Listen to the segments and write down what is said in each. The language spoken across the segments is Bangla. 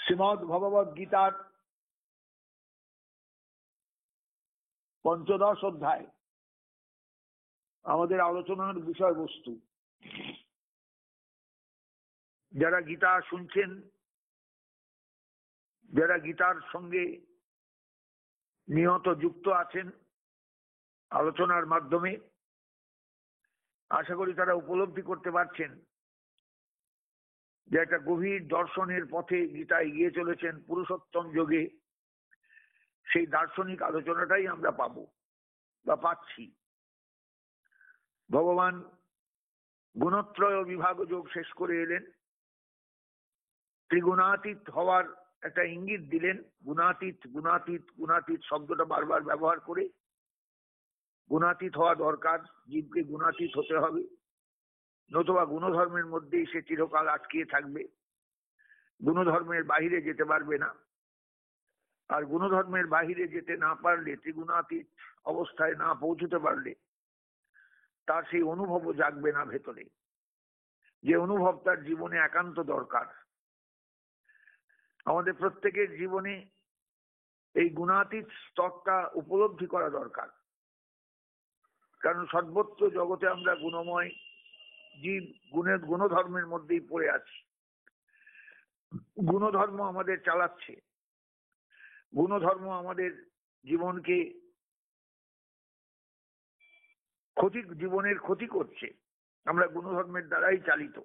শ্রীমদ্ ভগবদ গীতার পঞ্চদশ অধ্যায় আমাদের আলোচনার বিষয়বস্তু। যারা গীতা শুনছেন, যারা গীতার সঙ্গে নিয়ত যুক্ত আছেন আলোচনার মাধ্যমে, আশা করি তারা উপলব্ধি করতে পারছেন যে একটা গভীর দর্শনের পথে গীতা এগিয়ে চলেছেন পুরুষোত্তম যোগে। সেই দার্শনিক আলোচনাটাই আমরা পাবো বা পাচ্ছি। ভগবান গুণত্রয় বিভাগ যোগ শেষ করে এলেন, ত্রিগুণাতীত হওয়ার একটা ইঙ্গিত দিলেন। গুণাতীত গুণাতীত গুণাতীত শব্দটা বারবার ব্যবহার করে গুণাতীত হওয়া দরকার, জীবকে গুণাতীত হতে হবে, নতুবা গুণধর্মের মধ্যেই সে চিরকাল আটকিয়ে থাকবে, গুণধর্মের বাহিরে যেতে পারবে না। আর গুণধর্মের বাহিরে যেতে না পারলে, ত্রিগুণাতীত অবস্থায় না পৌঁছতে পারলে তার সেই অনুভবও জাগবে না ভেতরে, যে অনুভব তার জীবনে একান্ত দরকার। আমাদের প্রত্যেকের জীবনে এই গুণাতীত স্তরটা উপলব্ধি করা দরকার, কারণ সর্বত্র জগতে আমরা গুণময় জীব, গুণধর্মের মধ্যেই পড়ে আছি। গুণধর্ম আমাদের চালাচ্ছে, গুণধর্ম আমাদের জীবনকে জীবনের ক্ষতি করছে। আমরা গুণধর্মের দ্বারাই চালিত।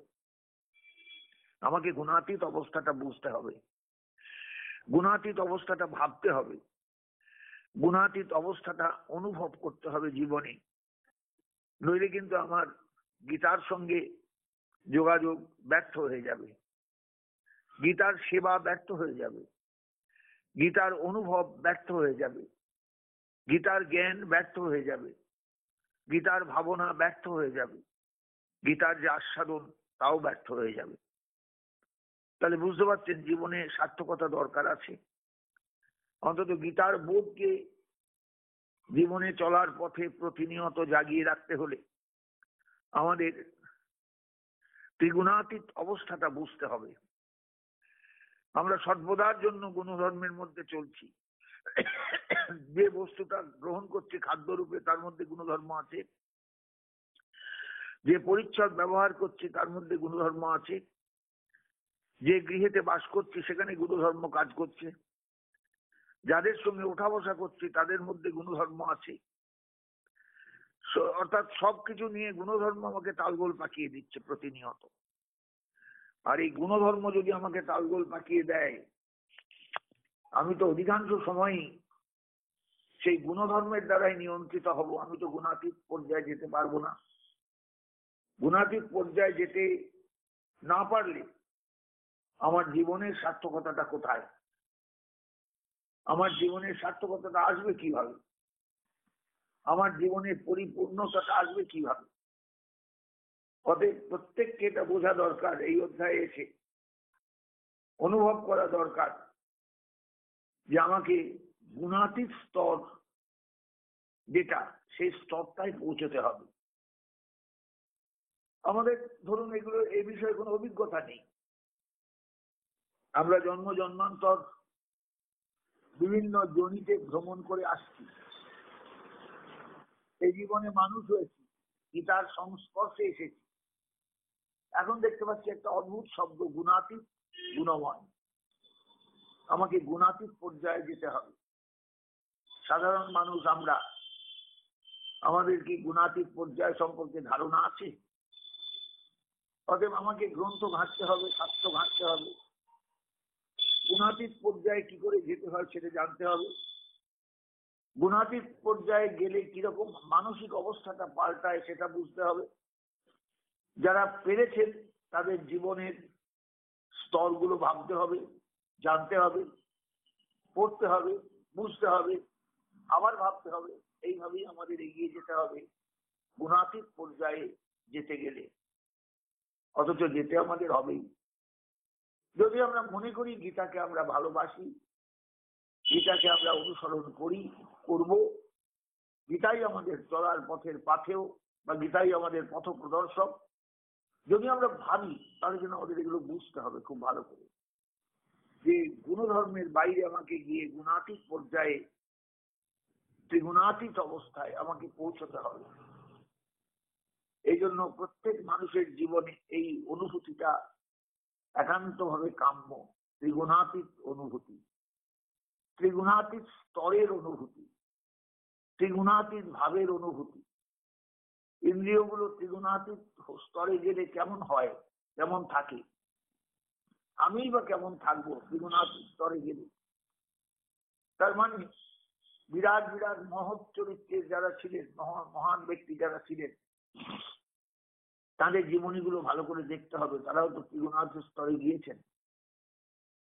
আমাকে গুণাতীত অবস্থাটা বুঝতে হবে, গুণাতীত অবস্থাটা ভাবতে হবে, গুণাতীত অবস্থাটা অনুভব করতে হবে জীবনে। নইলে কিন্তু আমার গীতার সঙ্গে যোগাযোগ ব্যর্থ হয়ে যাবে, গীতার সেবা ব্যর্থ হয়ে যাবে, গীতার অনুভব ব্যর্থ হয়ে যাবে, গীতার জ্ঞান ব্যর্থ হয়ে যাবে, গীতার ভাবনা ব্যর্থ হয়ে যাবে, গীতার যে আস্বাদন তাও ব্যর্থ হয়ে যাবে। তাহলে বুঝতে পারছেন জীবনে সার্থকতা দরকার আছে। অন্তত গীতার বোধকে জীবনে চলার পথে প্রতিনিয়ত জাগিয়ে রাখতে হলে আমাদের ত্রিগুণাতীত অবস্থাটা বুঝতে হবে। আমরা সর্বদার জন্য গুণধর্মের মধ্যে চলছি। যে বস্তুটা গ্রহণ করছি খাদ্যরূপে তার মধ্যে গুণধর্ম আছে, যে পরিচ্ছদ ব্যবহার করছি তার মধ্যে গুণধর্ম আছে, যে গৃহেতে বাস করছি সেখানে গুণধর্ম কাজ করছে, যাদের সঙ্গে ওঠা বসা করছি তাদের মধ্যে গুণধর্ম আছে। অর্থাৎ সবকিছু নিয়ে গুণধর্ম আমাকে তালগোল পাকিয়ে দিচ্ছে প্রতিনিয়ত। আর এই গুণধর্ম যদি আমাকে তালগোল পাকিয়ে দেয়, আমি তো অধিকাংশ সময়ই সেই গুণধর্মের দ্বারাই নিয়ন্ত্রিত হব। আমি তো গুণাতীত পর্যায়ে যেতে পারবো না। গুণাতীত পর্যায়ে যেতে না পারলে আমার জীবনের সার্থকতাটা কোথায়? আমার জীবনের সার্থকতাটা আসবে কিভাবে? আমার জীবনের পরিপূর্ণতাটা আসবে কিভাবে? অতএব প্রত্যেককে এটা বোঝা দরকার, এই অধ্যায়ে এসে অনুভব করা দরকার যে আমাকে গুণাতীত স্তর যেটা, সেই স্তরটাই পৌঁছতে হবে। আমাদের ধরুন এগুলো এই বিষয়ে কোনো অভিজ্ঞতা নেই। আমরা জন্ম জন্মান্তর বিভিন্ন জনিতে ভ্রমণ করে আসছি, এই জীবনে মানুষ হয়েছি, গীতার সংস্পর্শে এসেছি। এখন দেখতে পাচ্ছি একটা অদ্ভুত শব্দ, গুণাতীত, গুণময়। আমাকে গুণাতীত পর্যায়ে যেতে হবে। সাধারণ মানুষ আমরা, আমাদের কি গুণাতীত পর্যায় সম্পর্কে ধারণা আছে? অতএব আমাকে গ্রন্থ ঘাঁটতে হবে, শাস্ত্র ঘাঁটতে হবে, গুণাতীত পর্যায়ে কি করে যেতে হয় সেটা জানতে হবে। গুণাতীত পর্যায়ে গেলে কিরকম মানসিক অবস্থাটা পাল্টায় সেটা বুঝতে হবে। যারা পেরেছেন তাদের জীবনের স্তরগুলো ভাবতে হবে, জানতে হবে, পড়তে হবে, বুঝতে হবে, আবার ভাবতে হবে। এইভাবেই আমাদের এগিয়ে যেতে হবে গুণাতীত পর্যায়ে যেতে গেলে। অথচ যেতে আমাদের হবেই। যদি আমরা মনে করি গীতাকে আমরা ভালোবাসি, গীতাকে আমরা অনুসরণ করি, করব, গীতাই আমাদের চলার পথের পাথেয় বা গীতাই আমাদের পথ প্রদর্শক, যদি আমরা ভাবি, তাহলে যেন আমাদের এগুলো বুঝতে হবে খুব ভালো করে যে গুণধর্মের বাইরে আমাকে গিয়ে গুণাতীত পর্যায়ে ত্রিগুণাতীত অবস্থায় আমাকে পৌঁছতে হবে। এই জন্য প্রত্যেক মানুষের জীবনে এই অনুভূতিটা একান্তভাবে কাম্য। ত্রিগুণাতীত অনুভূতি, ত্রিগুণাতীত স্তরের অনুভূতি, ত্রিগুণাতীত ভাবের অনুভূতি। ইন্দ্রিয়গুলো ত্রিগুণাতীত স্তরে গেলে কেমন হয়, কেমন থাকে, আমি বা কেমন থাকবো ত্রিগুণাতীত স্তরে গেলে। তার মানে বিরাট বিরাট মহৎ চরিত্রের যারা ছিলেন, মহান ব্যক্তি যারা ছিলেন, তাদের জীবনীগুলো ভালো করে দেখতে হবে। তারাও তো ত্রিগুণাতীত স্তরে গিয়েছেন।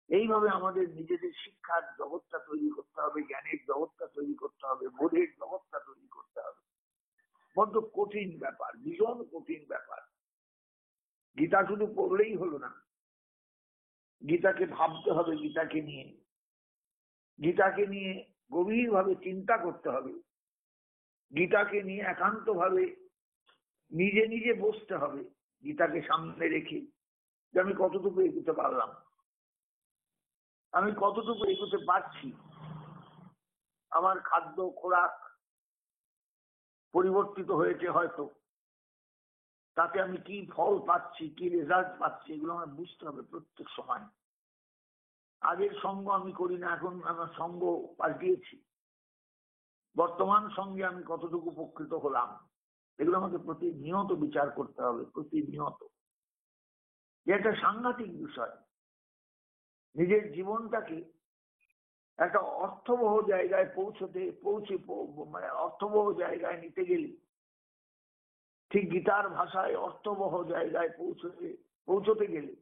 এইভাবে আমাদের নিজেদের শিক্ষার জগৎটা তৈরি করতে হবে, জ্ঞানের জগৎটা তৈরি করতে হবে, বোধের জগৎটা তৈরি করতে হবে। বড্ড কঠিন ব্যাপার, ভীষণ কঠিন ব্যাপার। গীতা শুধু পড়লেই হলো না, গীতাকে ভাবতে হবে, গীতাকে নিয়ে গভীরভাবে চিন্তা করতে হবে, গীতাকে নিয়ে একান্তভাবে নিজে নিজে বসতে হবে, গীতাকে সামনে রেখে যে আমি কতটুকু এগোতে পারলাম, আমি কতটুকু এগোতে পারছি, আমার খাদ্য খোরাক পরিবর্তিত হয়েছে হয়তো, তাতে আমি কি ফল পাচ্ছি, কি রেজাল্ট পাচ্ছি, এগুলো আমার বুঝতে হবে প্রত্যেক সময়। আগের সঙ্গ আমি করি না, এখন আমার সঙ্গ পাল্টিয়েছি। বর্তমান সঙ্গে আমি কতটুকু উপকৃত হলাম, এগুলো আমাকে প্রতিনিয়ত বিচার করতে হবে, প্রতিনিয়ত। এটা সাংঘাতিক বিষয়। নিজের জীবনটাকে একটা অর্থবহ জায়গায় মানে অর্থবহ জায়গায় নিতে গেলে, ঠিক গীতার ভাষায় অর্থবহ জায়গায় পৌঁছতে গেলে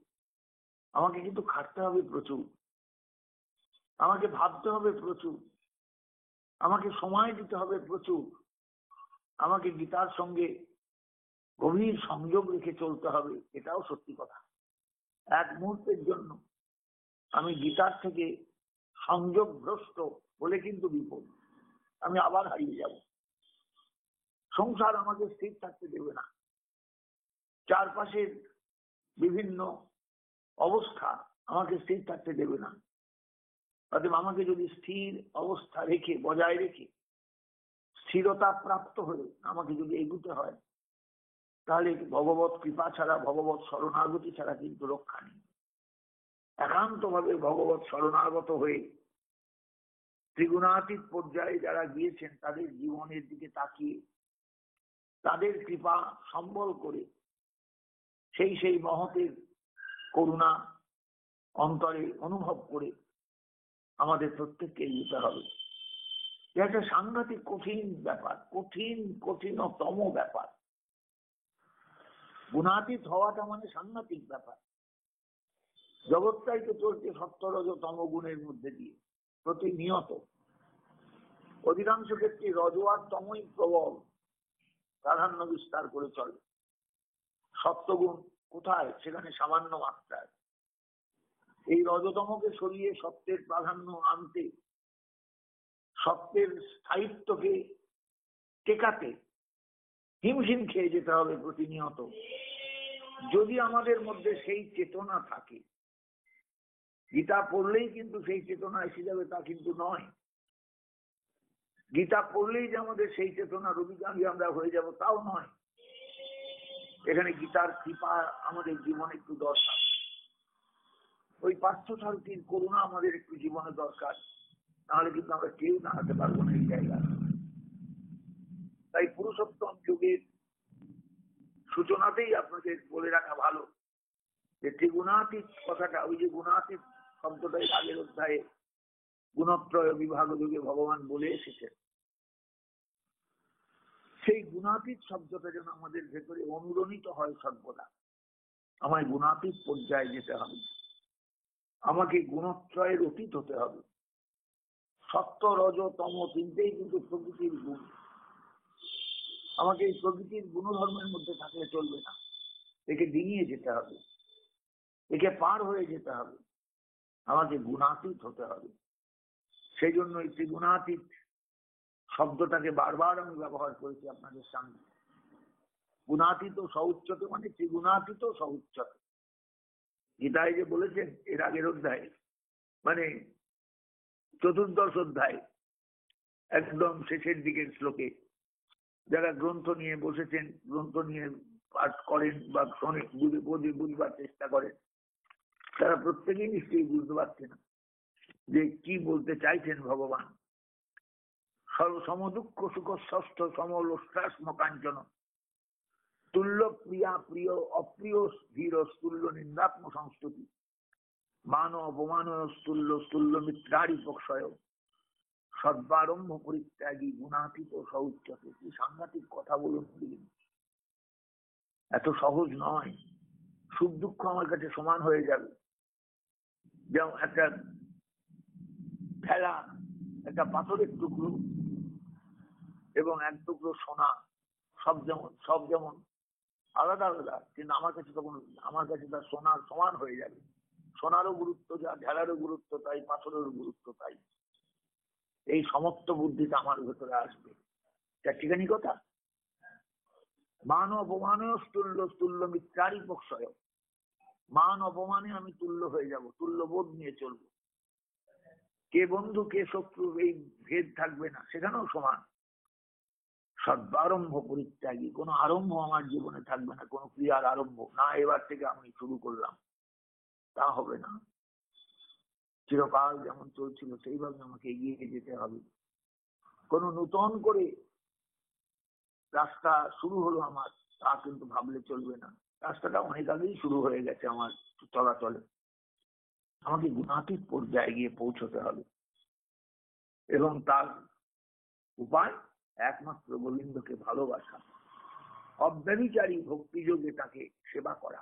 আমাকে কিন্তু খাটতে হবে প্রচুর, আমাকে ভাবতে হবে প্রচুর, আমাকে সময় দিতে হবে প্রচুর, আমাকে গীতার সঙ্গে গভীর সংযোগ রেখে চলতে হবে। এটাও সত্যি কথা। এক মুহূর্তের জন্য আমি গীতার থেকে সংযোগভ্রষ্ট হলে কিন্তু বিপদ, আমি আবার হারিয়ে যাব। সংসার আমাকে স্থির থাকতে দেবে না, চারপাশের বিভিন্ন অবস্থা আমাকে স্থির থাকতে দেবে না। অতএব আমাকে যদি স্থির অবস্থা রেখে, বজায় রেখে, স্থিরতা প্রাপ্ত হয়ে আমাকে যদি এগুতে হয়, তাহলে ভগবত কৃপা ছাড়া, ভগবত শরণাগতি ছাড়া কিন্তু রক্ষা নেই। একান্তভাবে ভগবত শরণাগত হয়ে ত্রিগুণাতীত পর্যায়ে যারা গিয়েছেন, তাদের জীবনের দিকে তাকিয়ে তাদের কৃপা সম্বল করে সেই মহতের করুণা অন্তরে অনুভব করে আমাদের প্রত্যেককে এগোতে হবে। এটা একটা সাংঘাতিক কঠিন ব্যাপার, কঠিনতম ব্যাপার। গুণাতীত হওয়াটা মানে সাংঘাতিক ব্যাপার। জগৎটাই তো চলছে সত্য রজ তম গুণের মধ্যে দিয়ে প্রতিনিয়ত। অধিকাংশ ক্ষেত্রে রজ আর তমই প্রবল প্রাধান্য বিস্তার করে চলে। সত্যগুণ কোথায়? সেখানে সামান্য মাত্রায়। এই রজতমকে সরিয়ে সত্যের প্রাধান্য আনতে, সত্যের স্থায়িত্বকে টেকাতে হিমশিম খেয়ে যেতে হবে প্রতিনিয়ত। যদি আমাদের মধ্যে সেই চেতনা থাকে, গীতা পড়লেই কিন্তু সেই চেতনা এসে যাবে তা কিন্তু নয়। গীতা পড়লেই যে আমাদের সেই চেতনার অধিকারী আমরা হয়ে যাব তাও নয়। এখানে গীতার কৃপা আমাদের জীবনে একটু দরকার, ওই পার্থসারথীর করুণা আমাদের একটু জীবনে দরকার, নাহলে কিন্তু আমরা কেউ দাঁড়াতে পারবো না এই জায়গায়। তাই পুরুষোত্তম যুগের সূচনাতেই আপনাদের বলে রাখা ভালো যে ত্রিগুণাতীত কথাটা, ওই যে গুণাতীত শব্দটাই আগের অধ্যায়ে গুণত্রয় বিভাগ যুগে ভগবান বলে এসেছেন। সেই গুণাতীত শব্দটা যেন আমাদের ভেতরে অনুরণিত হয় সর্বদা। আমায় গুণাতীত পর্যায়ে যেতে হবে, আমাকে গুণত্রয়ের অতীত হতে হবে। সত্য রজ তম তিনটেই কিন্তু প্রকৃতির গুণ। আমাকে এই প্রকৃতির গুণধর্মের মধ্যে থাকলে চলবে না, একে ডিঙিয়ে যেতে হবে, একে পার হয়ে যেতে হবে, আমাকে গুণাতীত হতে হবে। সেই জন্য এই ত্রিগুণাতীত শব্দটাকে বারবার আমি ব্যবহার করেছি আপনাদের সামনে। গুণাতীত সউচ্চতে মানে ত্রিগুণাতীত সউচ্চতে। গীতায় যে বলেছেন এর আগের অধ্যায়ে মানে চতুর্দশ অধ্যায় একদম শেষের দিকের শ্লোকে যারা গ্রন্থ নিয়ে বসেছেন, গ্রন্থ নিয়ে পাঠ করেন বা শোনে, বুঝবার চেষ্টা করেন, তারা প্রত্যেকেই নিশ্চয়ই বুঝতে পারছেন যে কি বলতে চাইছেন ভগবান। সমদুঃখ সুখ ষষ্ঠ সমলোষ্টাস্ম কাঞ্চন তুল্য প্রিয়া প্রিয় অপ্রিয় ধীর তুল্য নিন্দাত্ম সংস্তুতি মান অপমান তুল্য তুল্য মিত্রারি পক্ষয় সর্বারম্ভ পরিত্যাগী গুণাতীত সৌচ্যতে। কি সাংঘাতিক কথা বলুন। এত সহজ নয়। সুখ দুঃখ আমার কাছে সমান হয়ে যাবে। যেমন একটা ফেলা, একটা পাথরের টুকরো এবং এক টুকরো সোনা, সব যেমন আলাদা আলাদা, কিন্তু আমার কাছে তার সোনার সমান হয়ে যাবে। সোনারও গুরুত্ব যা, ঢেলারও গুরুত্ব তাই, পাথরেরও গুরুত্ব তাই। এই সমস্ত বুদ্ধিটা আমার ভেতরে আসবে। ঠিকানি কথা। মান অপমানেও তুল্য তুল্য মিত্রারি পক্ষয়। মান অপমানে আমি তুল্য হয়ে যাব, তুল্য বোধ নিয়ে চলবো। কে বন্ধু কে শত্রু এই ভেদ থাকবে না, সেখানেও সমান। সর্বারম্ভ পরিত্যাগী, কোনো আরম্ভ আমার জীবনে থাকবে না, কোনো ক্রিয়ার আরম্ভ না। এবার থেকে আমি শুরু করলাম, তা হবে না। চিরকাল যেমন চলছিল সেইভাবে আমাকে এগিয়ে যেতে হবে। কোনো নতুন করে রাস্তা শুরু হলো আমার, তা কিন্তু ভাবলে চলবে না। রাস্তাটা অনেক আগেই শুরু হয়ে গেছে আমার চলাচলে। আমাকে গুণাতীত পর্যায়ে গিয়ে পৌঁছতে হবে, এবং তার উপায় একমাত্র গোবিন্দকে ভালোবাসা, অব্যভিচারী ভক্তিযোগে তাকে সেবা করা।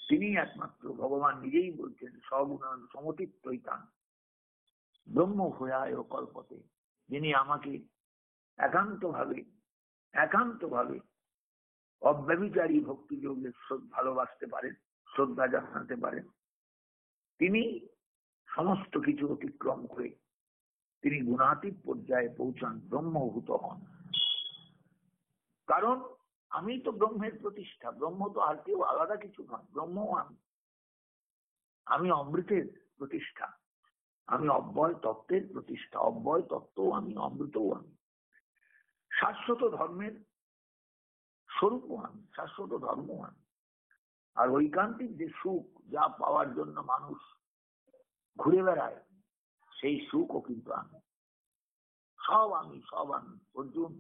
তিনি একমাত্র, ভগবান নিজেই বলছেন সগুণান সমতিত্বৈতান ব্রহ্ম ভূয়ায় কল্পতে। যিনি আমাকে একান্তভাবে অব্যভিচারী ভক্তিযোগে ভালোবাসতে পারেন, শ্রদ্ধা জানাতে পারেন, তিনি সমস্ত কিছু অতিক্রম করে তিনি গুণাতীত পর্যায়ে পৌঁছান, ব্রহ্মভূত হন। কারণ আমি তো ব্রহ্মের প্রতিষ্ঠা। ব্রহ্ম তো আর কেউ আলাদা কিছু নয়, ব্রহ্ম আমি অমৃতের প্রতিষ্ঠা, আমি অব্যয় তত্ত্বের প্রতিষ্ঠা। অব্যয় তত্ত্বও আমি, অমৃতও আমি, শাশ্বত ধর্মের স্বরূপও আমি, শাশ্বত ধর্ম আমি। আর ঐকান্তিক যে সুখ যা পাওয়ার জন্য মানুষ ঘুরে বেড়ায়, সেই সুখও কিন্তু আমি। সব আমি। অর্জুন,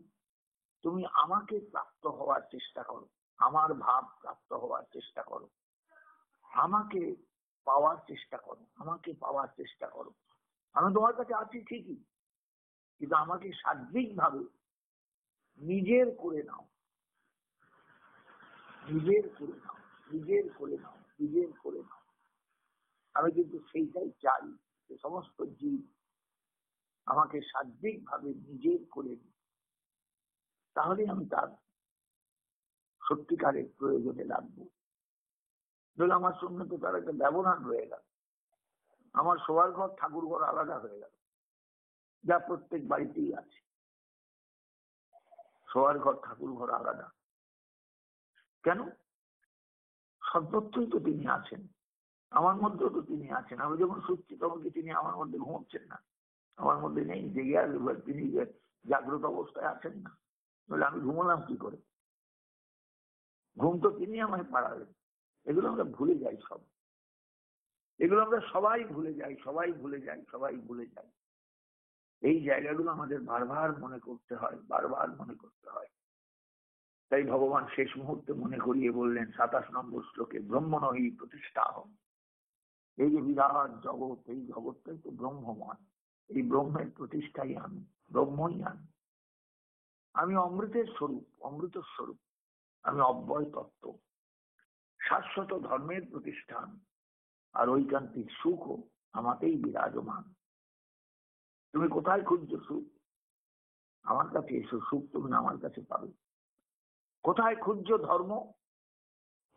তুমি আমাকে প্রাপ্ত হওয়ার চেষ্টা করো, আমার ভাব প্রাপ্ত হওয়ার চেষ্টা করো, আমাকে পাওয়ার চেষ্টা করো। আমি তোমার কাছে আছি ঠিকই, কিন্তু আমাকে সার্বিক ভাবে নিজের করে নাও। আমি কিন্তু সেইটাই চাই, যে সমস্ত জীব আমাকে সার্বিক ভাবে নিজের করে নিই, তাহলে আমি তার সত্যিকারের প্রয়োজনে লাগবো। ধরো আমার সঙ্গে তো তার একটা ব্যবধান রয়ে গেল, আমার শোয়ার ঘর ঠাকুর ঘর আলাদা হয়ে গেল, যা প্রত্যেক বাড়িতেই আছে। শোয়ার ঘর ঠাকুর ঘর আলাদা কেন? সর্বত্রই তো তিনি আছেন, আমার মধ্যেও তো তিনি আছেন। আমি যখন শুচ্ছি তখন কি তিনি আমার মধ্যে ঘুমোচ্ছেন না? আমার মধ্যে নেই, জেগে আসবে, তিনি জাগ্রত অবস্থায় আছেন না? বলে আমি ঘুমোলাম কি করে? ঘুম তো তিনি আমায় পাড়াবেন। এগুলো আমরা ভুলে যাই, এগুলো আমরা সবাই ভুলে যাই। এই জায়গাগুলো আমাদের বারবার মনে করতে হয়। তাই ভগবান শেষ মুহূর্তে মনে করিয়ে বললেন 27 নম্বর শ্লোকে, ব্রহ্মণহি প্রতিষ্ঠা হন। এই যে বিরাট জগৎ, এই জগৎটাই তো ব্রহ্মময়। এই ব্রহ্মের প্রতিষ্ঠাই আমি, ব্রহ্মই আমি অমৃত স্বরূপ, আমি অব্যয় তত্ত্ব, শাশ্বত ধর্মের প্রতিষ্ঠান, আর ঐকান্তিক সুখও আমাতেই বিরাজমান। তুমি কোথায় খুঁজছো সুখ? আমার কাছে এসো, সুখ তুমি আমার কাছে পাবে। কোথায় খুঁজছো ধর্ম?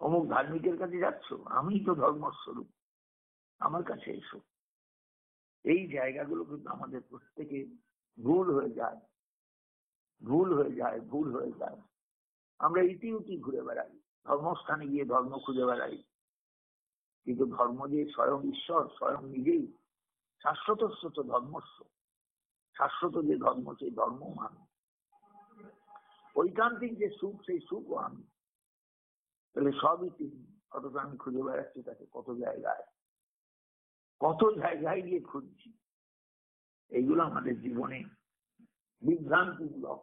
অমুক ধার্মিকের কাছে যাচ্ছ? আমি তো ধর্মস্বরূপ, আমার কাছে এসো। এই জায়গাগুলো কিন্তু আমাদের প্রত্যেকে ভুল হয়ে যায়। আমরা ইতি ঘুরে বেড়াই, ধর্মস্থানে গিয়ে ধর্ম খুঁজে বেড়াই, কিন্তু ধর্ম যে স্বয়ং ঈশ্বর, স্বয়ং নিজেই শাশ্বতস্য তো ধর্মস্য, শাশ্বত যে ধর্ম সেই ধর্ম আমি, ঐকান্তিক যে সুখ সেই সুখও আমি। তাহলে সবই তিনি, অথচ আমি খুঁজে বেড়াচ্ছি তাকে কত জায়গায় গিয়ে খুঁজছি। এইগুলো আমাদের জীবনে বিভ্রান্তিমূলক,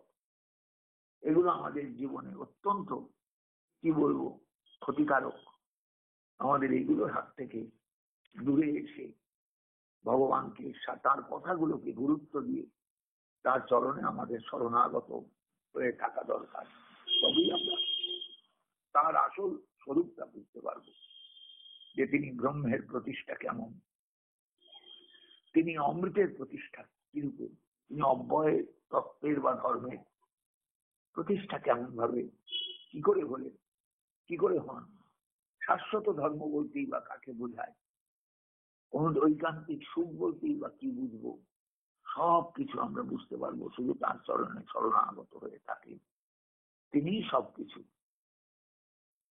এগুলো আমাদের জীবনে অত্যন্ত কি বলবো ক্ষতিকারক। আমাদের এইগুলোর হাত থেকে দূরে এসে ভগবানকে, তার কথাগুলোকে গুরুত্ব দিয়ে তার চরণে আমাদের শরণাগত হয়ে থাকা দরকার। তবেই আমরা তার আসল স্বরূপটা বুঝতে পারবো, যে তিনি ব্রহ্মের প্রতিষ্ঠা কেমন, তিনি অমৃতের প্রতিষ্ঠা কিরূপে, তিনি অব্যয় তত্ত্বের বা ধর্মের প্রতিষ্ঠা কেমন ভাবে, কি করে হলেন, কি করে হন। শাশ্বত ধর্ম বলতেই বা কাকে বোঝায়, ঐকান্তিক সুখ বলতেই বা কি বুঝবো, সব কিছু আমরা বুঝতে পারবো শুধু তার চরণে শরণাগত হয়ে থাকি। তিনিই সবকিছু,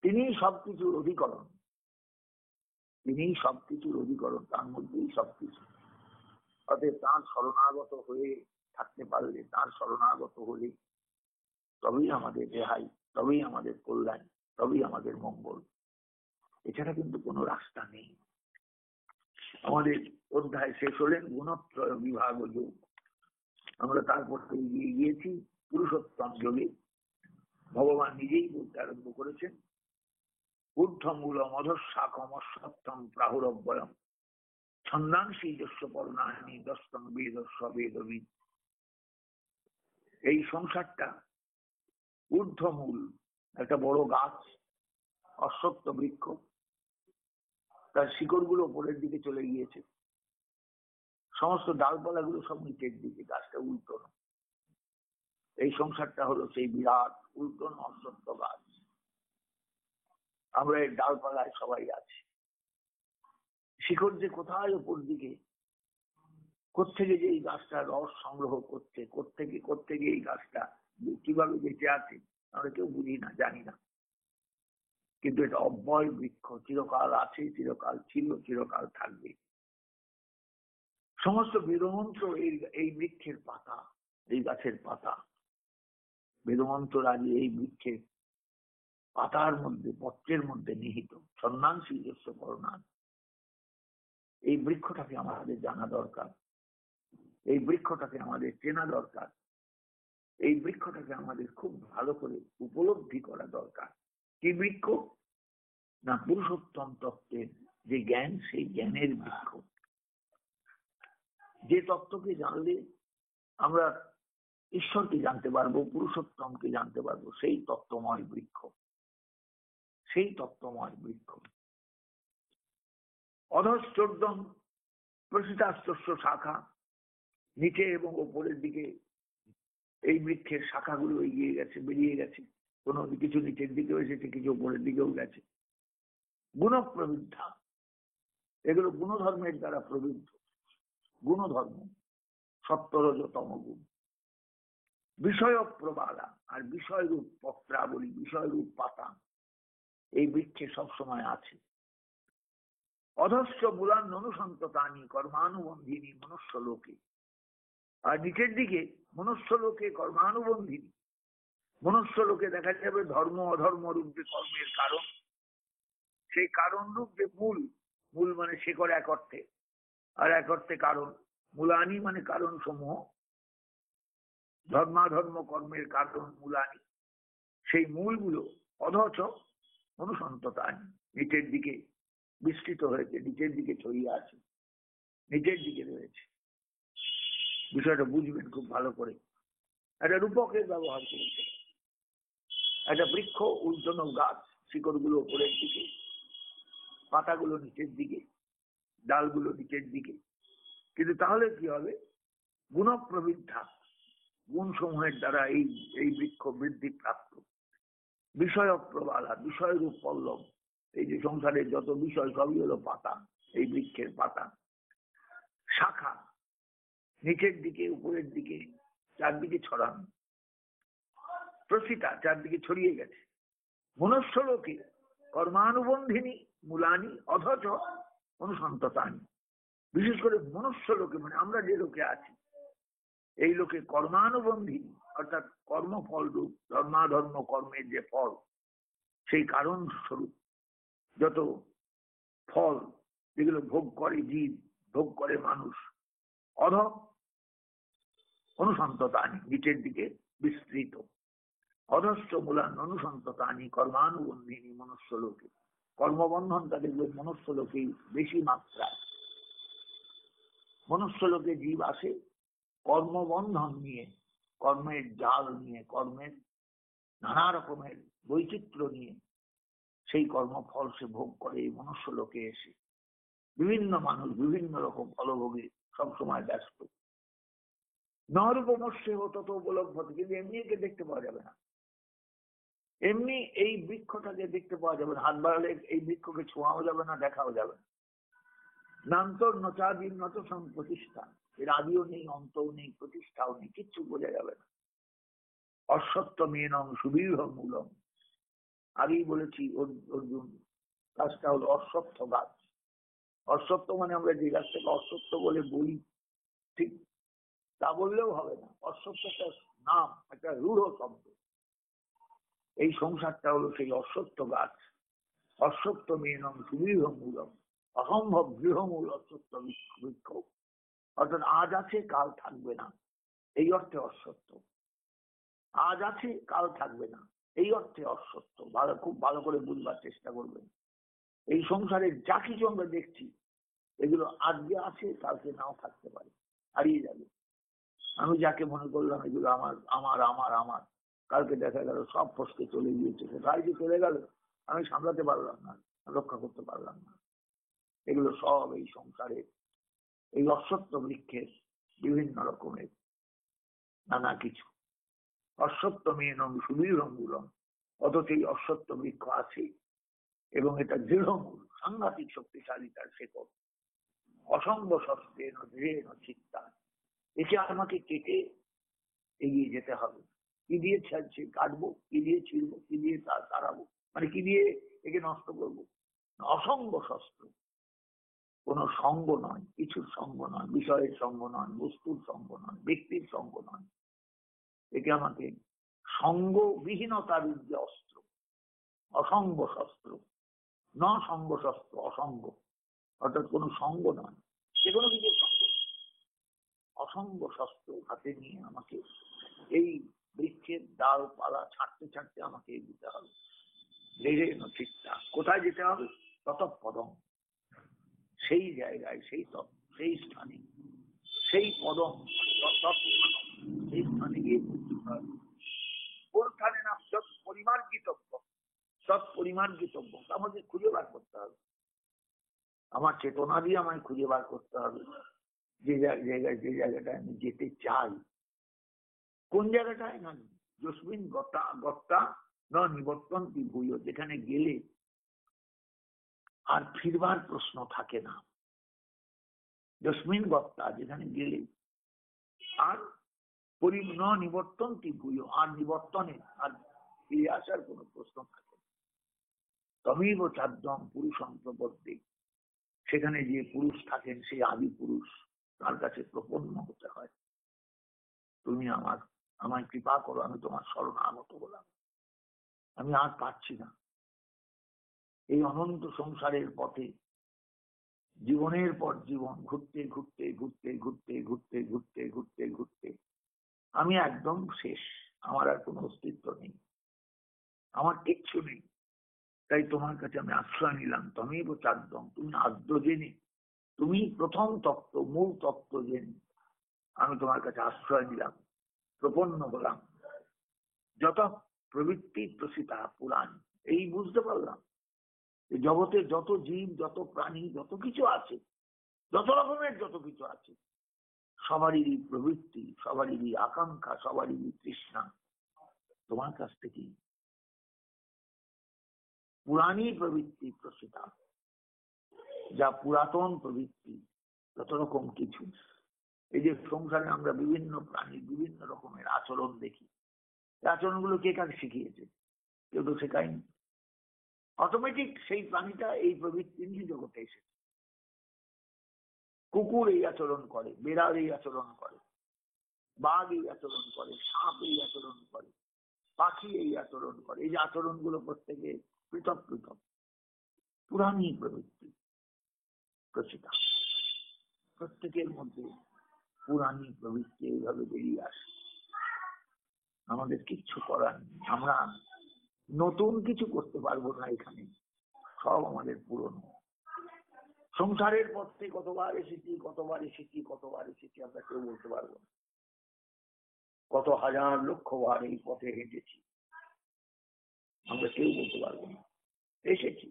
তিনিই সবকিছুর অধিকরণ, তিনিই সবকিছুর অধিকরণ, তার মধ্যেই সবকিছু। অতএব তার শরণাগত হয়ে থাকতে পারলে, তার শরণাগত হলে তবেই আমাদের রেহাই, তবেই আমাদের কল্যাণ, তবেই আমাদের মঙ্গল। এছাড়া কিন্তু কোনো রাস্তা নেই। আমাদের অধ্যায় শেষ হলেন গুণত্রয় বিভাগ যোগ, আমরা তারপর এগিয়ে গিয়েছি পুরুষোত্তম যোগে। ভগবান নিজেই বলতে আরম্ভ করেছেন, ঊর্ধ্বমূল মধস্যাকম অশ্বত্থম প্রাহুরব্বয়ম ছন্দাংশী যস্য পর্ণানি দস্তম বেদস্য বেদবিদ। এই সংসারটা ঊর্ধ্বমূল, একটা বড় গাছ, অশ্বত্থ বৃক্ষ, তার শিকড়গুলো উপরের দিকে চলে গিয়েছে, সমস্ত ডালপালাগুলো সব নিচের দিকে, গাছটা উল্টোনো। এই সংসারটা হলো সেই বিরাট উল্টোনো অশ্বত্থ গাছ। আমরা এই ডালপালায় সবাই আছি। শিকড় যে কোথায় উপর দিকে, কোত্থেকে যে এই গাছটা রস সংগ্রহ করছে, কোত্থেকে এই গাছটা কিভাবে বেঁচে আছে আমরা কেউ বুঝি না, জানি না। কিন্তু এটা অব্যয় বৃক্ষ, চিরকাল আছে, চিরকাল ছিল, চিরকাল থাকবে। সমস্ত বেদমন্ত্র এই বৃক্ষের পাতা, এই গাছের পাতা, বেদমন্ত্র আজ এই বৃক্ষের পাতার মধ্যে, পত্রের মধ্যে নিহিত। ছন্দাংশী যস্য পর্ণান, এই বৃক্ষটাকে আমাদের জানা দরকার, এই বৃক্ষটাকে আমাদের চেনা দরকার, এই বৃক্ষটাকে আমাদের খুব ভালো করে উপলব্ধি করা দরকার। কি বৃক্ষ না, পুরুষোত্তম তত্ত্বের যে জ্ঞান, সেই জ্ঞানের বৃক্ষ। যে তত্ত্বকে জানলে আমরা ঈশ্বরকে জানতে পারবো, পুরুষোত্তমকে জানতে পারবো, সেই তত্ত্বময় বৃক্ষ, সেই তত্ত্বময় বৃক্ষ। অধশ্চর্দম প্রসিতাস্তস্য শাখা, নিচে এবং ওপরের দিকে এই বৃক্ষের শাখাগুলো এগিয়ে গেছে, বেরিয়ে গেছে। কোনো কিছু নিচের দিকেও এসেছে, কিছু ওপরের দিকেও গেছে। গুণ প্রবৃদ্ধা, এগুলো গুণধর্মের দ্বারা প্রবৃদ্ধ। গুণধর্ম সত্তরজতম গুণ। বিষয় প্রবালা, আর বিষয়রূপ পত্রাবলী, বিষয়রূপ পাতা এই বৃক্ষে সবসময় আছে। অধস্য মূলান অনুসন্ততানি কর্মানুবন্ধিনী মনুষ্য লোকে, আর নিচের দিকে মনুষ্য লোকে কর্মানুবন্ধিনী। মনুষ্য লোকে দেখা যাবে ধর্ম অধর্ম রূপ যে কর্মের কারণ, সেই কারণ রূপ যে মূল, মূল মানে শেকড় এক অর্থে, আর এক অর্থে কারণ। মূলানি মানে কারণ সমূহ, ধর্মাধর্ম কর্মের কারণ মূলানি, সেই মূলগুলো অধচ অনুসন্ততানি, নিচের দিকে বিস্তৃত হয়েছে, নিচের দিকে ছড়িয়ে আছে, নিচের দিকে রয়েছে। বিষয়টা বুঝবেন খুব ভালো করে। একটা রূপকের ব্যবহার করেছে। একটা বৃক্ষ উল্টোনো গাছ, শিকড়গুলো উপরের দিকে, পাতাগুলো নিচের দিকে, ডালগুলো নিচের দিকে। কিন্তু তাহলে কি হবে? গুণপ্রবৃদ্ধা, গুণ সমূহের দ্বারা এই বৃক্ষ বৃদ্ধি প্রাপ্ত। বিষয় প্রবালা, বিষয় রূপ পল্লব, এই যে সংসারের যত বিষয় সবই হলো পাতা, এই বৃক্ষের পাতা। শাখা নিচের দিকে, উপরের দিকে, চারদিকে ছড়ানো। প্রসিতা চারদিকে ছড়িয়ে গেছে। মনুষ্য লোকে কর্মানুবন্ধিনী মূলানি অধচ অনুসন্ততানি, বিশেষ করে মনুষ্য লোকে, মানে আমরা যে লোকে আছি, এই লোকে কর্মানুবন্ধী অর্থাৎ কর্মফল রূপ ধর্মাধর্ম কর্মের যে ফল, সেই কারণ স্বরূপ যত ফল যেগুলো ভোগ করে জীব, ভোগ করে মানুষ, অধ অনুসন্ততানি, নিচের দিকে বিস্তৃত, অধস্থ মূলান অনুসন্ততানি কর্মানুবন্ধিনী মনুষ্য লোকে, কর্মবন্ধনটা দেখবে মনুষ্য লোকেই বেশি মাত্রায়। মনুষ্য লোকে জীব আসে কর্মবন্ধন নিয়ে, কর্মের জাল নিয়ে, কর্মের নানা রকমের বৈচিত্র্য নিয়ে সেই কর্মফল সে ভোগ করে এই মনুষ্য লোকে এসে। বিভিন্ন মানুষ বিভিন্ন রকম ফলভোগে সবসময় ব্যস্ত। নরূপমস্যে তত উপলব্ধ, কিন্তু এমনি একে দেখতে পাওয়া যাবে না। এমনি এই বৃক্ষটাকে দেখতে পাওয়া যাবে না, হাত বাড়ালে এই বৃক্ষকে ছোঁয়াও যাবে না, দেখাও যাবে না। নান্তর নচাদিন নত প্রতিষ্ঠা, এর আদিও নেই, অন্তও নেই, প্রতিষ্ঠাও নেই, কিচ্ছু বোঝা যাবে না। অশ্বত্থ মেনং সুদীর্ঘ মূলম, আগেই বলেছি অর্জুন, গাছটা হলো অশ্বত্থ গাছ। অশ্বত্থ মানে আমরা যে গাছটাকে অশ্বত্থ বলে বলি, ঠিক তা বললেও হবে না। অশ্বত্থ একটা নাম, একটা রূঢ় শব্দ। এই সংসারটা হলো সেই অশ্বত্থ গাছ। অশ্বত্থ মেনং সুদীর্ঘ মূলম, অসম্ভব গৃহমূল অশ্বত্থ বৃক্ষ। অর্থাৎ আজ আছে কাল থাকবে না, এই অর্থে অশ্বত্থ। আজ আছে কাল থাকবে না, এই অর্থে অশ্বত্থ। খুব ভালো করে বুঝবার চেষ্টা করবেন। এই সংসারের যা কিছু আমরা দেখছি, এগুলো আজকে আছে, কালকে নাও থাকতে পারে, হারিয়ে যাবে। আমি যাকে মনে করলাম এগুলো আমার আমার আমার আমার, কালকে দেখা গেল সব ফসকে চলে গিয়েছে, কোথায় যে চলে গেল আমি সামলাতে পারলাম না, রক্ষা করতে পারলাম না। এগুলো সব এই সংসারের এই অশ্বত্থ বৃক্ষের বিভিন্ন রকমের নানা কিছু। অশ্বত্থ মেনং সুদীর্ঘ মূলম, অথচ এই অশ্বত্থ বৃক্ষ আছে এবং এটা দৃঢ়মূল, সাংঘাতিক শক্তিশালী তার শেকড়। অসঙ্গ শস্ত্রেণ দৃঢ়েণ চিত্তা, একে আমাকে কেটে এগিয়ে যেতে হবে। কি দিয়ে কাটবো, কি দিয়ে ছিঁড়বো, কি দিয়ে তাড়াবো, মানে কি দিয়ে একে নষ্ট করবো। অসঙ্গ শস্ত্র, কোন সঙ্গ নয়, কিছুর সঙ্গ নয়, বিষয়ের সঙ্গ নয়, বস্তুর সঙ্গ নয়, ব্যক্তির সঙ্গ নয়। একে আমাকে সঙ্গবিহীনতার যে অস্ত্র, অসঙ্গ শস্ত্র, ন সঙ্গ শস্ত্র, অসঙ্গ অর্থাৎ কোন সঙ্গ নয়, যে কোনো কিছুর সঙ্গ, অসঙ্গ শস্ত্র হাতে নিয়ে আমাকে এই বৃক্ষের ডাল পালা ছাড়তে ছাড়তে আমাকে এগোতে হবে। দৃঢ়েণ চিত্তা, কোথায় যেতে হবে? ততঃপদম, সেই জায়গায়, সেই স্থানে, সেই পদম, সেই স্থানে গিয়ে পৌঁছতে হবে। কোন স্থানে না? সৎ পরিমার্জিতব্য, সৎ পরিমার্জিতব্য, আমাকে খুঁজে বার করতে হবে। আমার চেতনা দিয়ে আমায় খুঁজে বার করতে হবে যে জায়গাটায় আমি যেতে চাই। কোন জায়গাটায়? না যস্মিন গত্তা ন নিবর্তন্তি ভূয়, যেখানে গেলে আর ফিরবার প্রশ্ন থাকে না। যস্মিন গত্তা, যেখানে গেলে আর ন নিবর্তন্তি ভূয়, আর নিবর্তনে আর ফিরে আসার কোন প্রশ্ন থাকে না। তমেব চাদ্যম পুরুষং প্রপদ্যে, সেখানে যে পুরুষ থাকেন সেই আদি পুরুষ, তার কাছে প্রপন্ন হতে হয়। তুমি আমায় কৃপা করো, আমি তোমার শরণাগত হলাম, আমি আর পারছি না। এই অনন্ত সংসারের পথে জীবনের পর জীবন ঘুরতে ঘুরতে ঘুরতে ঘুরতে ঘুরতে ঘুরতে ঘুরতে ঘুরতে আমি একদম শেষ, আমার আর কোনো অস্তিত্ব নেই, আমার কিচ্ছু নেই। তাই তোমার কাছে আমি আশ্রয় নিলাম। তমেব চাদ্যম, তুমি আদ্য জেনে, তুমি প্রথম তত্ত্ব, মূল তত্ত্ব জেনে আমি তোমার কাছে আশ্রয় নিলাম, প্রপন্ন হলাম। যত প্রবৃত্তি প্রসিতা পুরাণ, এই বুঝতে পারলাম জগতে যত জীব, যত প্রাণী, যত কিছু আছে, যত রকমের যত কিছু আছে, সবারই প্রবৃত্তি, সবারই আকাঙ্ক্ষা, সবারই তৃষ্ণা তোমার কাছ থেকে। পুরাণী প্রবৃত্তি প্রসিতা, যা পুরাতন প্রবৃত্তি, যত রকম কিছু। এই যে সংসারে আমরা বিভিন্ন প্রাণীর বিভিন্ন রকমের আচরণ দেখি, আচরণগুলো কে কাকে শিখিয়েছে? কেউ তো শেখায়নি। অটোমেটিক সেই প্রাণীটা এই প্রবৃত্তি নিয়ে জগতে এসেছে। কুকুর এই আচরণ করে, বেড়াল এই আচরণ করে, বাঘ এই আচরণ করে, সাপ এই আচরণ করে, পাখি এই আচরণ করে। এই যে আচরণগুলো প্রত্যেকে পৃথক পৃথক, পুরানি প্রবৃত্তি প্রচিতা, প্রত্যেকের মধ্যে পুরানি প্রবৃত্তি এইভাবে বেরিয়ে আসে। আমাদের কিচ্ছু করার নেই, আমরা নতুন কিছু করতে পারবো না, এখানে সব আমাদের পুরনো। সংসারের পথে কতবার এসেছি, কতবার এসেছি, কতবার এসেছি আমরা কেউ বলতে পারবো না। কত হাজার লক্ষ বার এই পথে হেঁটেছি আমরা কেউ বলতে পারবো না, এসেছি।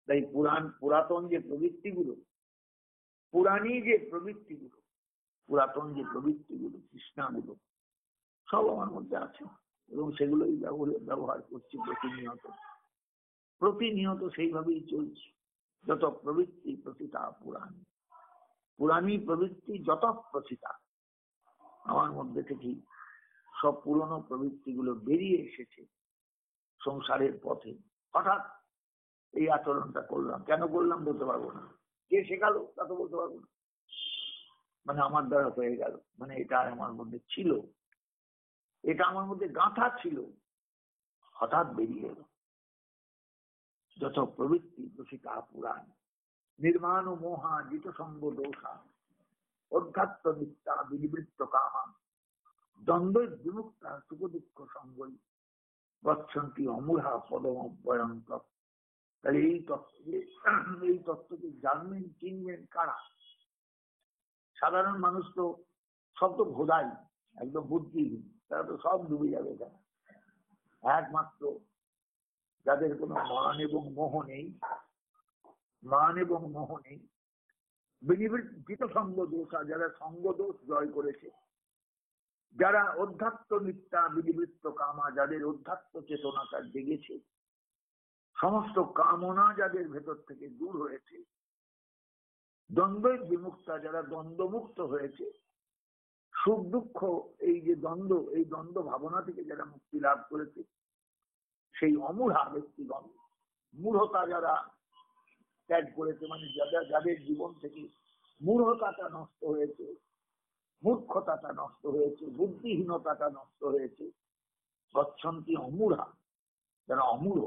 তাই পুরাতন যে প্রবৃত্তিগুলো, পুরানি যে প্রবৃত্তিগুলো, পুরাতন যে প্রবৃত্তিগুলো, তৃষ্ণাগুলো সব আমার মধ্যে আছে এবং সেগুলোই ব্যবহার করছি প্রতিনিয়ত। প্রতিনিয়ত সেইভাবেই চলছে। যত প্রবৃত্তি প্রচিতা পুরানি, পুরানি প্রবৃত্তি যত প্রচিতা, আমার মধ্যে থেকে সব পুরনো প্রবৃত্তিগুলো বেরিয়ে এসেছে সংসারের পথে। হঠাৎ এই আচরণটা করলাম, কেন করলাম বলতে পারবো না, কে শেখালো তা তো বলতে পারবো না। মানে আমার দ্বারা হয়ে গেল, মানে এটা আমার মধ্যে ছিল, এটা আমার মধ্যে গাঁথা ছিল, হঠাৎ বেরিয়ে এলো। যত প্রবৃত্তি প্রসিতা পুরাণ, নির্মাণ ও মোহা জিত সঙ্গ দোষা, অধ্যাত্ম নিত্যা বিনিবৃত্ত কামা, দ্বন্দ্ব বিমুক্তা সুখ দুঃখ সঙ্গই, গচ্ছন্তি অমূঢ়া পদম ভয়ঙ্কর। তাহলে এই তত্ত্বকে জানবেন, চিনবেন কারা? সাধারণ মানুষ তো সব তো ভোদাই, একদম বুদ্ধিহীন, তারা তো সব ডুবে যাবে এখানে। একমাত্র যাদের কোনো মান এবং মোহ নেই, মান এবং মোহ নেই, বিনিবৃত্ত সঙ্গ দোষা, যারা সঙ্গ দোষ জয় করেছে, যারা অধ্যাত্ম নিত্যা বিনিবৃত্ত কামা, যাদের অধ্যাত্ম চেতনাটা জেগেছে, সমস্ত কামনা যাদের ভেতর থেকে দূর হয়েছে, দ্বন্দ্ব বিমুক্তা, যারা দ্বন্দ্বমুক্ত হয়েছে, সুখ দুঃখ এই যে দ্বন্দ্ব, এই দ্বন্দ্ব ভাবনা থেকে যারা মুক্তি লাভ করেছে, সেই অমূঢ়া ব্যক্তিগণ, মূঢ়তা যারা ত্যাগ করেছে, মানে যাদের জীবন থেকে মূঢ়তাটা নষ্ট হয়েছে, মূর্খতাটা নষ্ট হয়েছে, বুদ্ধিহীনতাটা নষ্ট হয়েছে, গচ্ছন্তি অমূঢ়া, যারা অমূঢ়,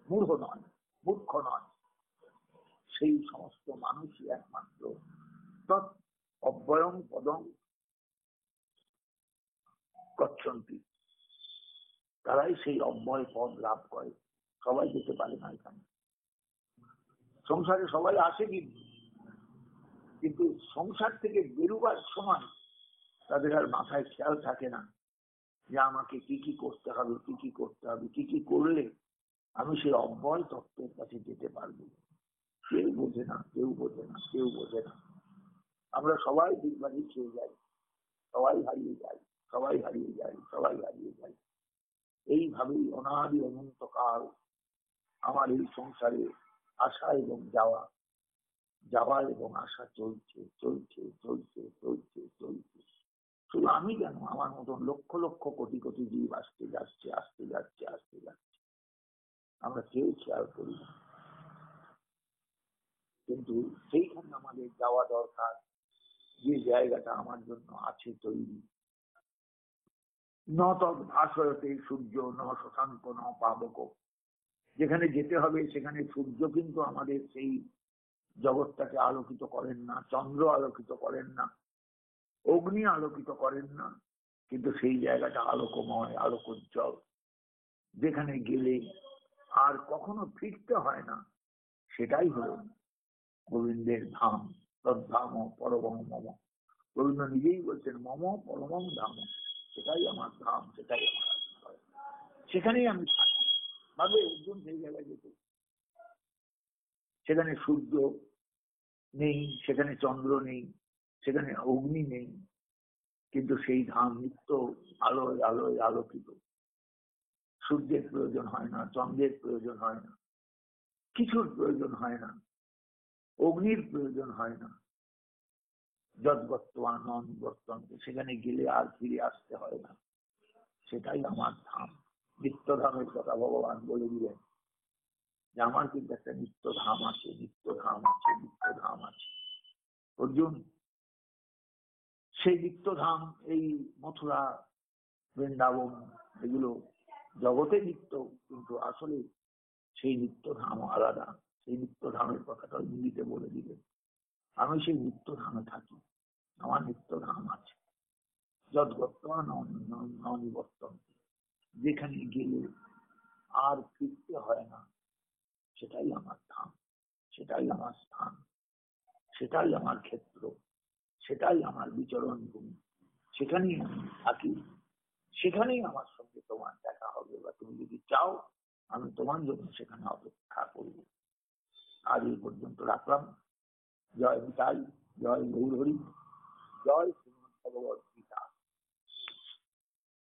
মূঢ় নয়, মূর্খ নয়, সেই সমস্ত মানুষই একমাত্র তৎ অব্যয়ং পদং গচ্ছন্তি, তারাই সেই অব্যয় পদ লাভ করে। সবাই যেতে পারে না এখানে। সংসারে সবাই আসে কিন্তু সংসার থেকে বেরোবার সময় তাদের আর মাথায় খেয়াল থাকে না যে আমাকে কি কি করতে হবে, কি কি করতে হবে, কি কি করলে আমি সেই অব্যয় তত্ত্বের কাছে যেতে পারবো। কেউ বোঝে না, কেউ বোঝে না, কেউ বোঝে না। আমরা সবাই দিকবাজি খেয়ে যাই, সবাই হারিয়ে যাই, সবাই হারিয়ে যাই, সবাই হারিয়ে যাই। এইভাবেই অনাদি অনন্তকাল আমার এই সংসারে আসা এবং যাওয়া, যাওয়া এবং আসা চলছে চলছে চলছে চলছে চলছে। শুধু আমি কেন, আমার মতন লক্ষ লক্ষ কোটি কোটি জীব আসতে যাচ্ছে, আসতে যাচ্ছে, আসতে যাচ্ছে, আমরা কেউ খেয়াল করি না। কিন্তু সেইখানে আমাদের যাওয়া দরকার, যে জায়গাটা আমার জন্য আছে তৈরি। ন তৎ ভাসয়তে সূর্য ন শশাঙ্ক ন পাবক, যেখানে যেতে হবে সেখানে সূর্য কিন্তু আমাদের সেই জগৎটাকে আলোকিত করেন না, চন্দ্র আলোকিত করেন না, অগ্নি আলোকিত করেন না, কিন্তু সেই জায়গাটা আলোকময়, আলোকোজ্জ্বল, যেখানে গেলে আর কখনো ফিরতে হয় না, সেটাই হলো গোবিন্দের ধাম। তদ্ধাম পরমং মম, গোবিন্দ নিজেই বলছেন মম পরমং ধাম, সেটাই আমার ধাম, সেটাই আমার আশ্রয়, সেখানেই আমি থাকি। ভাবে অর্জুন সেই জায়গায় যেত, সেখানে সূর্য নেই, সেখানে চন্দ্র নেই, সেখানে অগ্নি নেই, কিন্তু সেই ধাম নিত্য আলোয় আলোয় আলোকিত। সূর্যের প্রয়োজন হয় না, চন্দ্রের প্রয়োজন হয় না, কিছুর প্রয়োজন হয় না, অগ্নির প্রয়োজন হয় না। যদ্বর্তমান বর্তন্তে, সেখানে গেলে আর ফিরে আসতে হয় না, সেটাই আমার ধাম। নিত্যধামের কথা ভগবান বলে দিলেন যে আমার কিন্তু একটা নিত্য ধাম আছে, নিত্য ধাম আছে, নিত্য ধাম আছে। অর্জুন, সেই নিত্যধাম, এই মথুরা, বৃন্দাবন, এগুলো জগতে নিত্য, কিন্তু আসলে সেই নিত্যধাম আলাদা। সেই নিত্যধামের কথাটা ইঙ্গিতে বলে দিলেন, আমি সেই নিত্যধামে থাকি, আমার নিত্যধাম আছে। যদ্গত্বা ননিবর্তন, যেখানে গেলে আর ফিরতে হয় না, সেটাই আমার ধাম, সেটাই আমার স্থান, সেটাই আমার ক্ষেত্র, সেটাই আমার বিচরণ ভূমি, সেখানেই আমি থাকি, সেখানেই আমার সঙ্গে তোমার দেখা হবে, বা তুমি যদি চাও আমি তোমার জন্য সেখানে অপেক্ষা করব। আজ এই পর্যন্ত রাখলাম। জয় নিতাই, জয় গৌর হরি, জয় শ্রীমৎ ভগবত